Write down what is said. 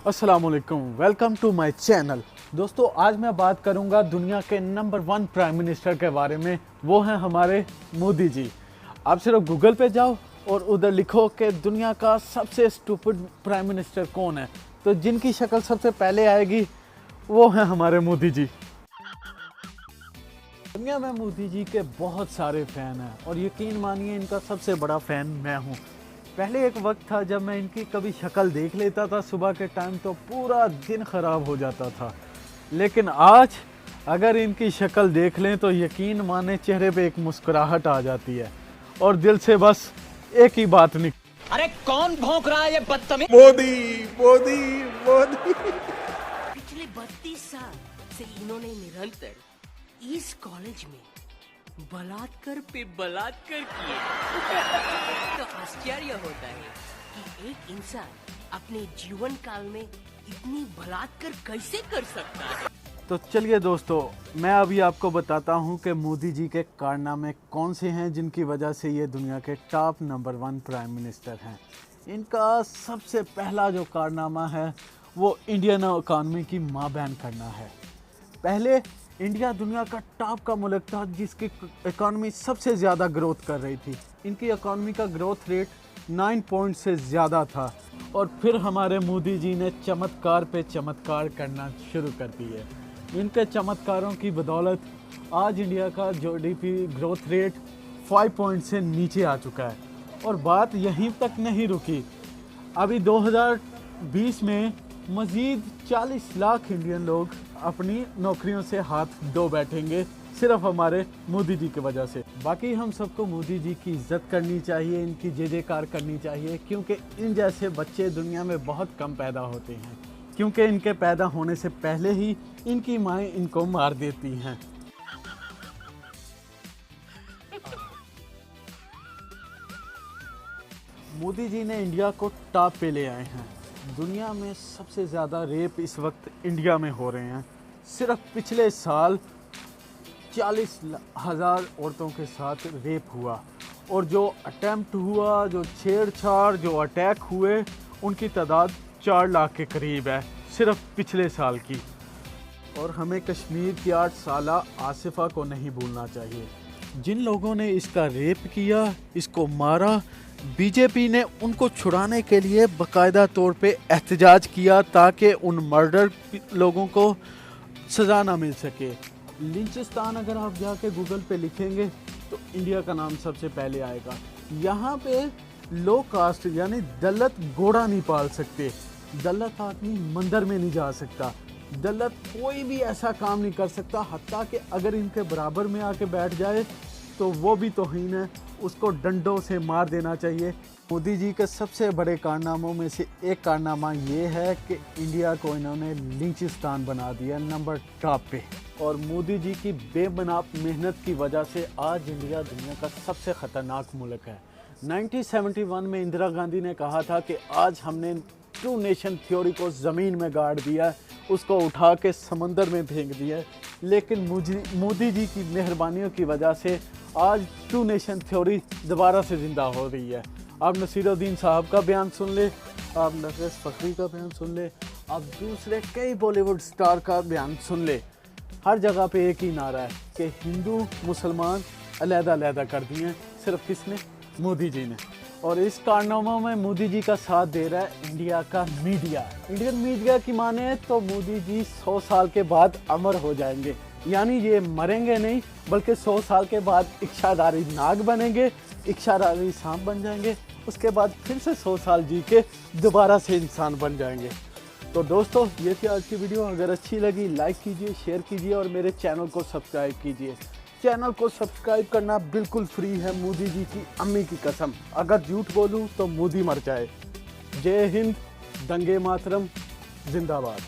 अस्सलामुअलैकुम, welcome to my channel. दोस्तों, आज मैं बात करूंगा दुनिया के नंबर 1 प्राइम मिनिस्टर के बारे में। वो हैं हमारे मोदी जी। आप सिर्फ गूगल पे जाओ और उधर लिखो कि दुनिया का सबसे स्टूपिड प्राइम मिनिस्टर कौन है, तो जिनकी शक्ल सबसे पहले आएगी वो हैं हमारे मोदी जी। दुनिया में मोदी जी के बहुत सारे फ़ैन हैं और यकीन मानिए इनका सबसे बड़ा फ़ैन मैं हूँ। पहले एक वक्त था जब मैं इनकी कभी शक्ल देख लेता था सुबह के टाइम तो पूरा दिन ख़राब हो जाता था, लेकिन आज अगर इनकी शक्ल देख लें तो यकीन माने चेहरे पे एक मुस्कुराहट आ जाती है और दिल से बस एक ही बात निकल। अरे कौन भौंक रहा है ये बदतमीज? मोदी मोदी मोदी। पिछले 32 साल से इन्होंने निरंतर इस कॉलेज में बलात्कार पे बलात्कार किए। तो आश्चर्य होता है कि एक इंसान अपने जीवन काल में इतनी बलात्कार कैसे कर सकता है। तो चलिए दोस्तों, मैं अभी आपको बताता हूं कि मोदी जी के कारनामे कौन से हैं जिनकी वजह से ये दुनिया के टॉप नंबर 1 प्राइम मिनिस्टर हैं। इनका सबसे पहला जो कारनामा है वो इंडियन इकॉनमी की मां बैन करना है। पहले इंडिया दुनिया का टॉप का मुल्क था जिसकी इकॉनमी सबसे ज़्यादा ग्रोथ कर रही थी। इनकी इकॉनमी का ग्रोथ रेट 9 पॉइंट से ज़्यादा था और फिर हमारे मोदी जी ने चमत्कार पे चमत्कार करना शुरू कर दिए। इनके चमत्कारों की बदौलत आज इंडिया का जीडीपी ग्रोथ रेट 5 पॉइंट से नीचे आ चुका है। और बात यहीं तक नहीं रुकी, अभी 2020 में मज़ीद 40 लाख इंडियन लोग अपनी नौकरियों से हाथ धो बैठेंगे सिर्फ हमारे मोदी जी की वजह से। बाकी हम सबको मोदी जी की इज्जत करनी चाहिए, इनकी जय जयकार करनी चाहिए, क्योंकि इन जैसे बच्चे दुनिया में बहुत कम पैदा होते हैं, क्योंकि इनके पैदा होने से पहले ही इनकी माएँ इनको मार देती हैं। मोदी जी ने इंडिया को टॉप पे ले आए हैं। दुनिया में सबसे ज़्यादा रेप इस वक्त इंडिया में हो रहे हैं। सिर्फ पिछले साल 40,000 औरतों के साथ रेप हुआ और जो अटेम्प्ट हुआ, जो छेड़छाड़, जो अटैक हुए, उनकी तादाद 4 लाख के करीब है सिर्फ पिछले साल की। और हमें कश्मीर की 8 साला आसिफा को नहीं भूलना चाहिए। जिन लोगों ने इसका रेप किया, इसको मारा, बीजेपी ने उनको छुड़ाने के लिए बाकायदा तौर पे एहतजाज किया ताकि उन मर्डर लोगों को सज़ा ना मिल सके। लिंचिस्तान अगर आप जाके गूगल पे लिखेंगे तो इंडिया का नाम सबसे पहले आएगा। यहाँ पे लो कास्ट यानी दलित घोड़ा नहीं पाल सकते, दलित आदमी मंदिर में नहीं जा सकता, दलित कोई भी ऐसा काम नहीं कर सकता, हत्ता कि अगर इनके बराबर में आके बैठ जाए तो वो भी तौहीन है, उसको डंडों से मार देना चाहिए। मोदी जी के सबसे बड़े कारनामों में से एक कारनामा ये है कि इंडिया को इन्होंने लिंचिस्तान बना दिया नंबर टॉप पे। और मोदी जी की बेबनाप मेहनत की वजह से आज इंडिया दुनिया का सबसे ख़तरनाक मुल्क है। 1971 में इंदिरा गांधी ने कहा था कि आज हमने 2 नेशन थ्योरी को ज़मीन में गाड़ दिया है, उसको उठा के समंदर में फेंक दिया है, लेकिन मोदी जी की मेहरबानियों की वजह से आज 2 नेशन थ्योरी दोबारा से ज़िंदा हो रही है। आप नसीरुद्दीन साहब का बयान सुन ले, आप नफीस फ़खरी का बयान सुन ले, आप दूसरे कई बॉलीवुड स्टार का बयान सुन ले, हर जगह पे एक ही नारा है कि हिंदू मुसलमान अलग-अलग कर दिए हैं। सिर्फ किसने? मोदी जी ने। और इस कारनामों में मोदी जी का साथ दे रहा है इंडिया का मीडिया। इंडियन मीडिया की माने तो मोदी जी 100 साल के बाद अमर हो जाएंगे, यानी ये मरेंगे नहीं बल्कि 100 साल के बाद इच्छाधारी नाग बनेंगे, इच्छाधारी सांप बन जाएंगे, उसके बाद फिर से 100 साल जी के दोबारा से इंसान बन जाएंगे। तो दोस्तों, ये थी आज की वीडियो। अगर अच्छी लगी लाइक कीजिए, शेयर कीजिए और मेरे चैनल को सब्सक्राइब कीजिए। चैनल को सब्सक्राइब करना बिल्कुल फ्री है, मोदी जी की अम्मी की कसम। अगर झूठ बोलूं तो मोदी मर जाए। जय हिंद, दंगे मातरम, जिंदाबाद।